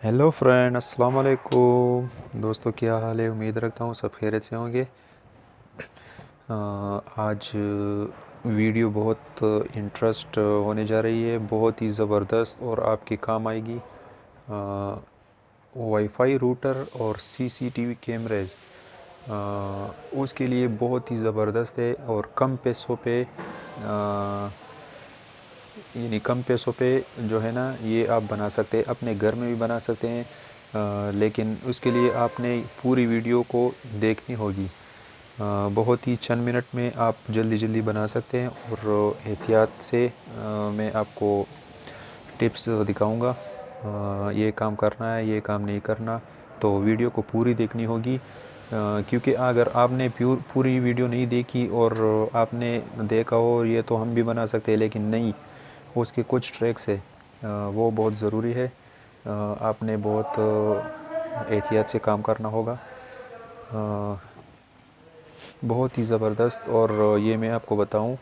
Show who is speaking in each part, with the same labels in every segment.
Speaker 1: Hello friend, अस्सलाम वालेकुम दोस्तों। क्या हाल है? उम्मीद रखता हूँ सब खैरियत से होंगे। आज वीडियो बहुत इंटरेस्ट होने जा रही है, बहुत ही ज़बरदस्त और आपके काम आएगी। वाईफाई रूटर और सीसीटीवी कैमरेज़ उसके लिए बहुत ही ज़बरदस्त है और कम पैसों पे यानी कम पैसों पे जो है ना, ये आप बना सकते हैं, अपने घर में भी बना सकते हैं। लेकिन उसके लिए आपने पूरी वीडियो को देखनी होगी। बहुत ही चंद मिनट में आप जल्दी जल्दी बना सकते हैं और एहतियात से मैं आपको टिप्स दिखाऊंगा। ये काम करना है, ये काम नहीं करना, तो वीडियो को पूरी देखनी होगी। क्योंकि अगर आपने पूरी वीडियो नहीं देखी और आपने देखा हो ये तो हम भी बना सकते हैं, लेकिन नहीं, उसके कुछ ट्रैक्स है, वो बहुत ज़रूरी है। आपने बहुत एहतियात से काम करना होगा। बहुत ही ज़बरदस्त। और ये मैं आपको बताऊं,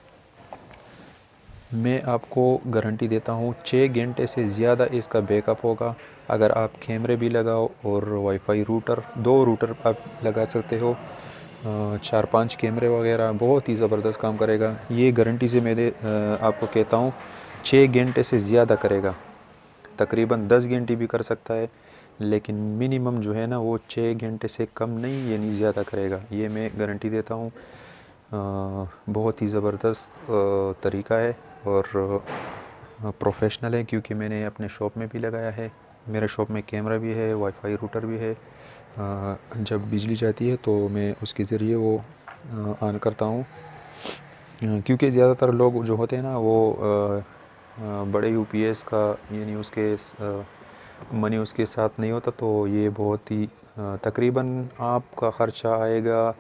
Speaker 1: मैं आपको गारंटी देता हूँ 6 घंटे से ज़्यादा इसका बैकअप होगा। अगर आप कैमरे भी लगाओ और वाईफाई रूटर, 2 रूटर आप लगा सकते हो, 4-5 कैमरे वगैरह, बहुत ही ज़बरदस्त काम करेगा। ये गारंटी से मैं आपको कहता हूँ 6 घंटे से ज़्यादा करेगा। तकरीबन 10 घंटे भी कर सकता है, लेकिन मिनिमम जो है ना वो 6 घंटे से कम नहीं यानी ज़्यादा करेगा, ये मैं गारंटी देता हूँ। बहुत ही ज़बरदस्त तरीका है और प्रोफेशनल है, क्योंकि मैंने अपने शॉप में भी लगाया है। मेरे शॉप में कैमरा भी है, वाईफाई रूटर भी है। जब बिजली जाती है तो मैं उसके ज़रिए वो ऑन करता हूँ। क्योंकि ज़्यादातर लोग जो होते हैं ना वो बड़े यूपीएस का यानी उसके मनी उसके साथ नहीं होता, तो ये बहुत ही तकरीबन आपका ख़र्चा आएगा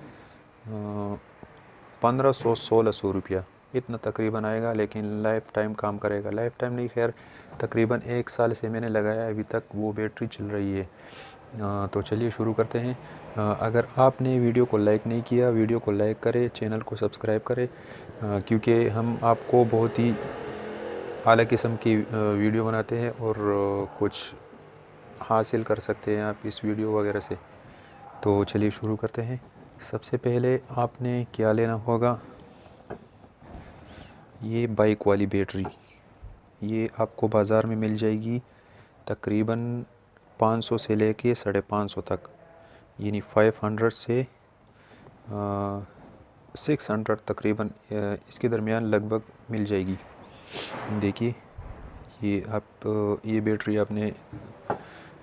Speaker 1: 1500-1600 रुपया, इतना तकरीबन आएगा। लेकिन लाइफ टाइम काम करेगा, लाइफ टाइम नहीं, खैर तकरीबन 1 साल से मैंने लगाया, अभी तक वो बैटरी चल रही है। तो चलिए शुरू करते हैं। अगर आपने वीडियो को लाइक नहीं किया, वीडियो को लाइक करें, चैनल को सब्सक्राइब करें, क्योंकि हम आपको बहुत ही आला किस्म की वीडियो बनाते हैं और कुछ हासिल कर सकते हैं आप इस वीडियो वगैरह से। तो चलिए शुरू करते हैं। सबसे पहले आपने क्या लेना होगा, ये बाइक वाली बैटरी, ये आपको बाज़ार में मिल जाएगी तकरीबन 500 से लेके 550 तक, यानी 500 से 600 तकरीबन इसके दरमियान लगभग मिल जाएगी। देखिए, ये बैटरी आपने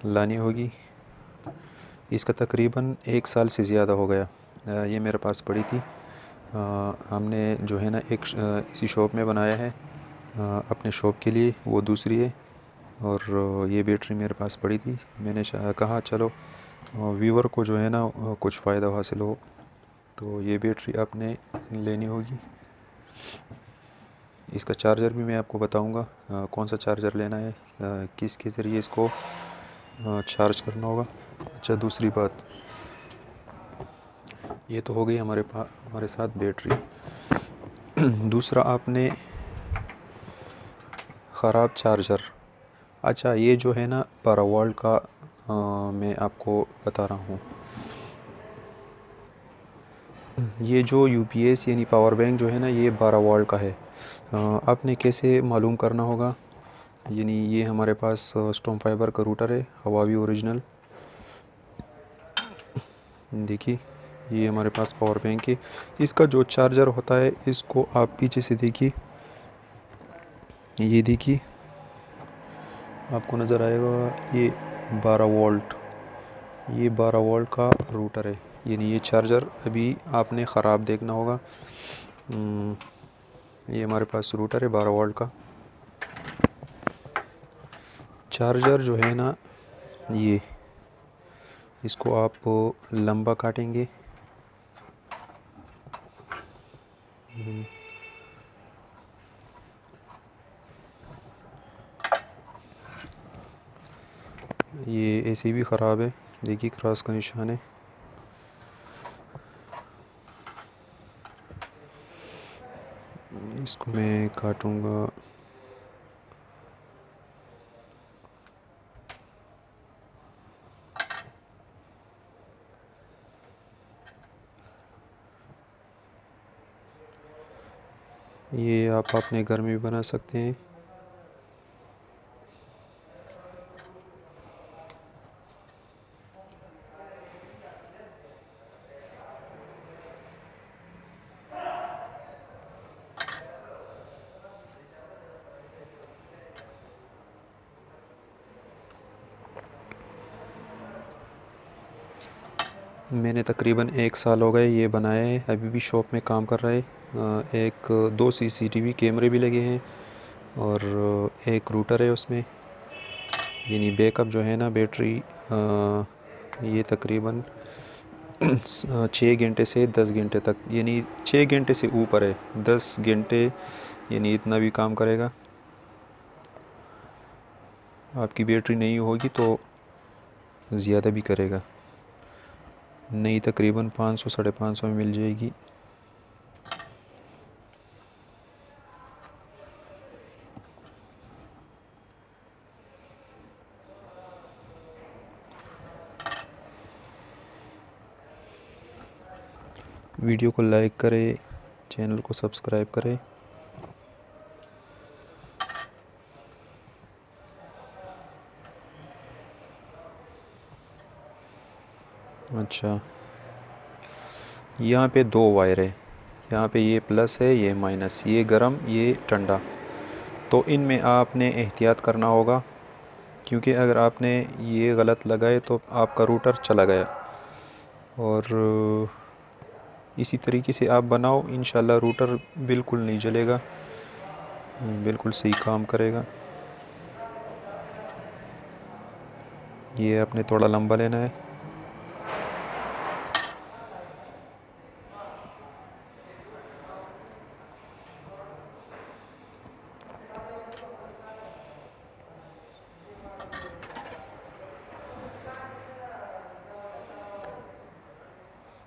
Speaker 1: लानी होगी। इसका तकरीबन 1 साल से ज़्यादा हो गया। ये मेरे पास पड़ी थी। हमने जो है ना इसी शॉप में बनाया है अपने शॉप के लिए, वो दूसरी है। और ये बैटरी मेरे पास पड़ी थी, मैंने कहा चलो व्यूवर को जो है ना कुछ फ़ायदा हासिल हो, तो ये बैटरी आपने लेनी होगी। इसका चार्जर भी मैं आपको बताऊंगा कौन सा चार्जर लेना है, किसके ज़रिए इसको चार्ज करना होगा। अच्छा, दूसरी बात, ये तो हो गई हमारे साथ बैटरी। दूसरा, आपने ख़राब चार्जर। अच्छा, ये जो है ना 12 वोल्ट का मैं आपको बता रहा हूँ। ये जो यूपीएस यानी पावर बैंक जो है ना, ये 12 वोल्ट का है। आपने कैसे मालूम करना होगा, यानी ये हमारे पास स्टॉम फाइबर का रूटर है, हवावी ओरिजिनल। देखिए, ये हमारे पास पावर बैंक है। इसका जो चार्जर होता है, इसको आप पीछे से देखिए, ये देखिए आपको नज़र आएगा, ये 12 वोल्ट, ये 12 वोल्ट का रूटर है। यानी ये चार्जर अभी आपने ख़राब देखना होगा। ये हमारे पास रूटर है 12 वोल्ट का। चार्जर जो है ना, ये इसको आप लंबा काटेंगे, ये ऐसे भी ख़राब है, देखिए क्रॉस का निशान है। इसको मैं काटूंगा। ये आप अपने घर में भी बना सकते हैं। मैंने तकरीबन 1 साल हो गए ये बनाए हैं, अभी भी शॉप में काम कर रहा है। एक 2 सीसीटीवी कैमरे भी लगे हैं और एक रूटर है उसमें। यानी बैकअप जो है ना बैटरी, ये तकरीबन 6 घंटे से 10 घंटे तक, यानी 6 घंटे से ऊपर है, 10 घंटे यानी इतना भी काम करेगा। आपकी बैटरी नहीं होगी तो ज़्यादा भी करेगा। नई तकरीबन 500 550 में मिल जाएगी। वीडियो को लाइक करें, चैनल को सब्सक्राइब करें। अच्छा, यहाँ पे 2 वायर है, यहाँ पे ये प्लस है ये माइनस, ये गर्म ये ठंडा। तो इनमें आपने एहतियात करना होगा, क्योंकि अगर आपने ये गलत लगाए तो आपका रूटर चला गया। और इसी तरीके से आप बनाओ, इंशाल्लाह रूटर बिल्कुल नहीं जलेगा, बिल्कुल सही काम करेगा। ये आपने थोड़ा लंबा लेना है।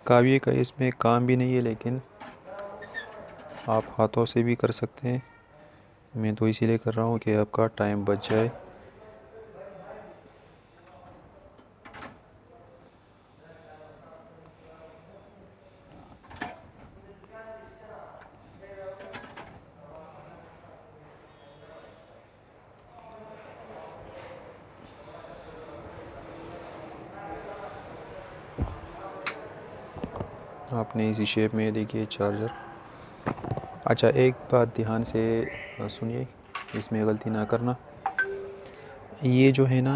Speaker 1: काविये का इसमें काम भी नहीं है, लेकिन आप हाथों से भी कर सकते हैं। मैं तो इसीलिए कर रहा हूँ कि आपका टाइम बच जाए। आपने इसी शेप में देखिए चार्जर। अच्छा, एक बात ध्यान से सुनिए, इसमें गलती ना करना। ये जो है ना,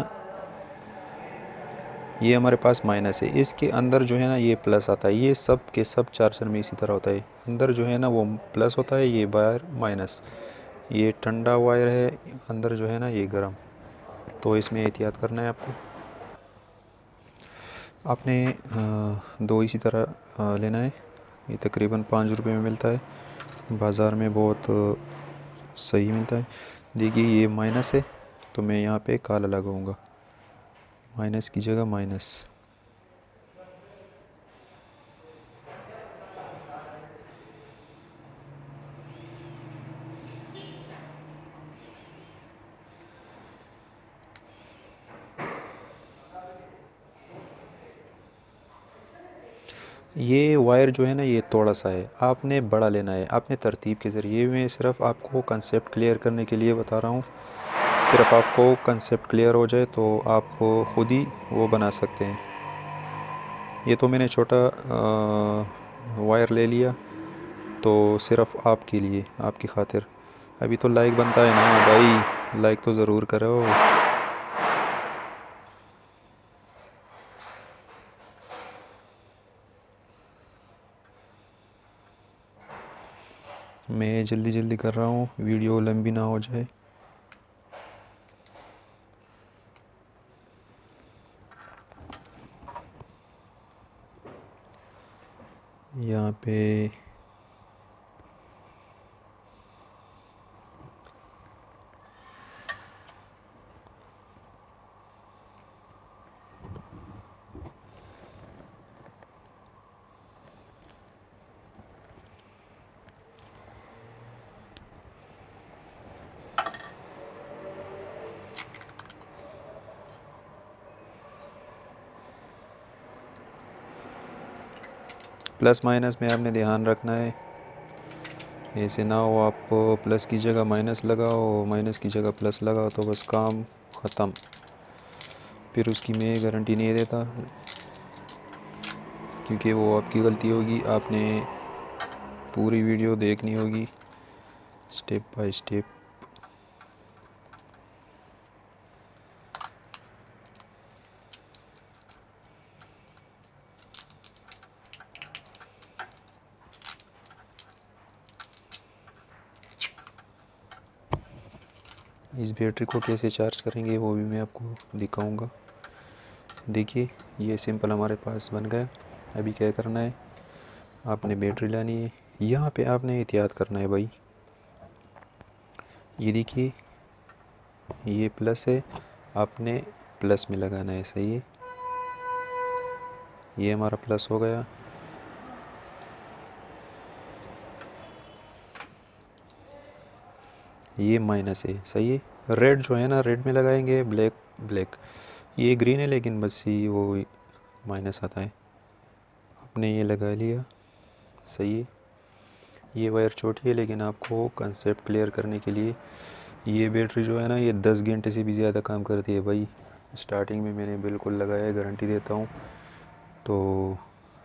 Speaker 1: ये हमारे पास माइनस है, इसके अंदर जो है ना ये प्लस आता है। ये सब के सब चार्जर में इसी तरह होता है, अंदर जो है ना वो प्लस होता है, ये वायर माइनस। ये ठंडा वायर है, अंदर जो है ना ये गर्म। तो इसमें एहतियात करना है आपको। आपने 2 इसी तरह लेना है। ये तकरीबन 5 रुपए में मिलता है, बाज़ार में बहुत सही मिलता है। देखिए ये माइनस है, तो मैं यहाँ पे काला लगाऊंगा, माइनस की जगह माइनस। ये वायर जो है ना ये थोड़ा सा है, आपने बड़ा लेना है। आपने तरतीब के ज़रिए, मैं सिर्फ आपको कंसेप्ट क्लियर करने के लिए बता रहा हूँ। सिर्फ आपको कंसेप्ट क्लियर हो जाए तो आप ख़ुद ही वो बना सकते हैं। ये तो मैंने छोटा वायर ले लिया, तो सिर्फ आपके लिए, आपकी खातिर। अभी तो लाइक बनता है ना भाई, लाइक तो ज़रूर करो। मैं जल्दी जल्दी कर रहा हूँ, वीडियो लंबी ना हो जाए। यहाँ पे प्लस माइनस में आपने ध्यान रखना है। ऐसे ना हो आप प्लस की जगह माइनस लगाओ, माइनस की जगह प्लस लगाओ तो बस काम ख़त्म। फिर उसकी मैं गारंटी नहीं देता, क्योंकि वो आपकी गलती होगी। आपने पूरी वीडियो देखनी होगी स्टेप बाय स्टेप। इस बैटरी को कैसे चार्ज करेंगे वो भी मैं आपको दिखाऊंगा। देखिए ये सिंपल हमारे पास बन गया। अभी क्या करना है, आपने बैटरी लानी है। यहाँ पे आपने एहतियात करना है भाई। ये देखिए ये प्लस है, आपने प्लस में लगाना है, सही है। ये हमारा प्लस हो गया। ये माइनस है, सही है। रेड जो है ना, रेड में लगाएंगे, ब्लैक ब्लैक। ये ग्रीन है लेकिन बस ये वो माइनस आता है। आपने ये लगा लिया, सही है। ये वायर छोटी है लेकिन आपको कंसेप्ट क्लियर करने के लिए, ये बैटरी जो है ना ये 10 घंटे से भी ज़्यादा काम करती है भाई। स्टार्टिंग में मैंने बिल्कुल लगाया है, गारंटी देता हूँ। तो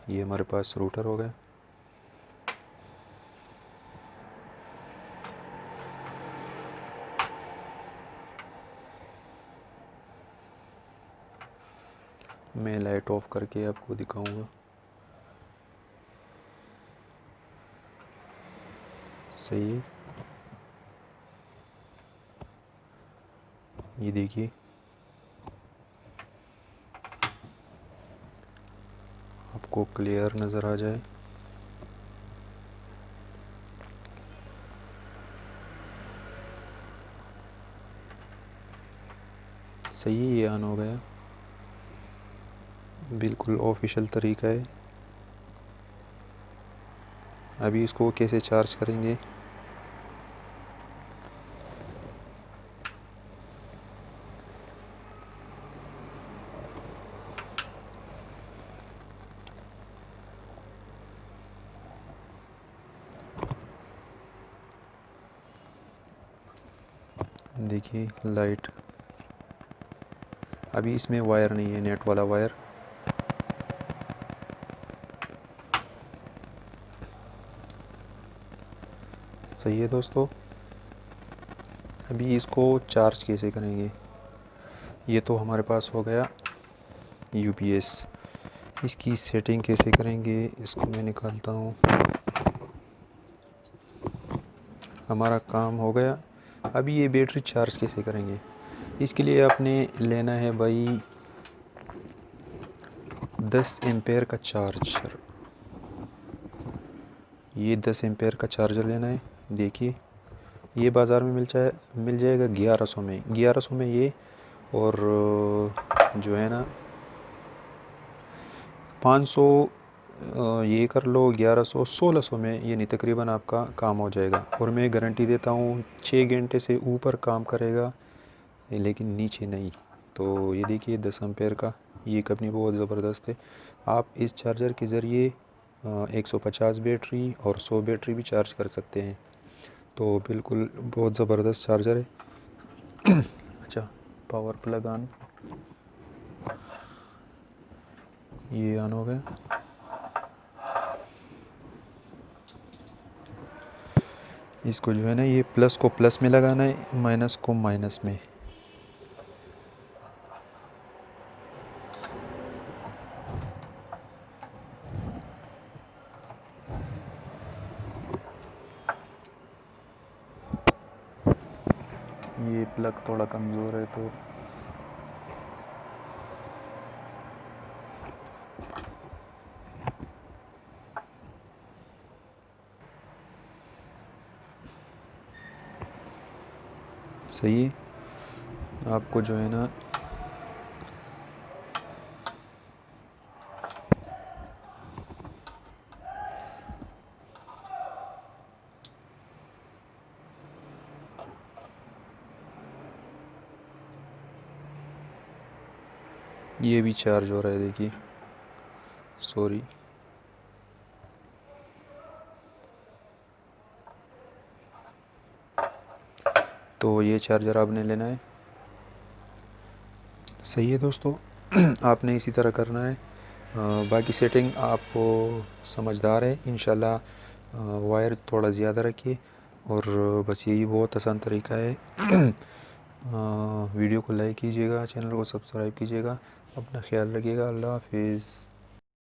Speaker 1: ये हमारे पास रूटर हो गया। मैं लाइट ऑफ करके आपको दिखाऊंगा, सही है। ये देखिए आपको क्लियर नज़र आ जाए। सही है, ये ऑन हो गया। बिल्कुल ऑफिशियल तरीका है। अभी इसको कैसे चार्ज करेंगे, देखिए लाइट। अभी इसमें वायर नहीं है, नेट वाला वायर। सही है दोस्तों। अभी इसको चार्ज कैसे करेंगे, ये तो हमारे पास हो गया यूपीएस। इसकी सेटिंग कैसे करेंगे, इसको मैं निकालता हूँ। हमारा काम हो गया। अभी ये बैटरी चार्ज कैसे करेंगे, इसके लिए आपने लेना है भाई 10 एम्पेयर का चार्जर। ये 10 एम्पेयर का चार्जर लेना है। देखिए ये बाज़ार में मिल जाएगा 1100 में, 1100 में ये। और जो है ना 500, ये कर लो 1100, 1600 में ये नहीं तकरीबन आपका काम हो जाएगा। और मैं गारंटी देता हूँ 6 घंटे से ऊपर काम करेगा, लेकिन नीचे नहीं। तो ये देखिए 10 एम्पेयर का, ये कंपनी बहुत ज़बरदस्त है। आप इस चार्जर के ज़रिए 150 बैटरी और 100 बैटरी भी चार्ज कर सकते हैं। तो बिल्कुल बहुत ज़बरदस्त चार्जर है। अच्छा, पावर प्लग ऑन, ये ऑन हो गया। इसको जो है ना ये प्लस को प्लस में लगाना है, माइनस को माइनस में। ये प्लग थोड़ा कमज़ोर है तो सही है। आपको जो है ना ये भी चार्ज हो रहा है, देखिए। सॉरी, तो ये चार्जर आपने लेना है। सही है दोस्तों, आपने इसी तरह करना है। बाकी सेटिंग आपको समझदार है इंशाल्लाह। वायर थोड़ा ज़्यादा रखिए और बस यही बहुत आसान तरीका है। वीडियो को लाइक कीजिएगा, चैनल को सब्सक्राइब कीजिएगा, अपना ख्याल रखिएगा। अल्लाह हाफिज़।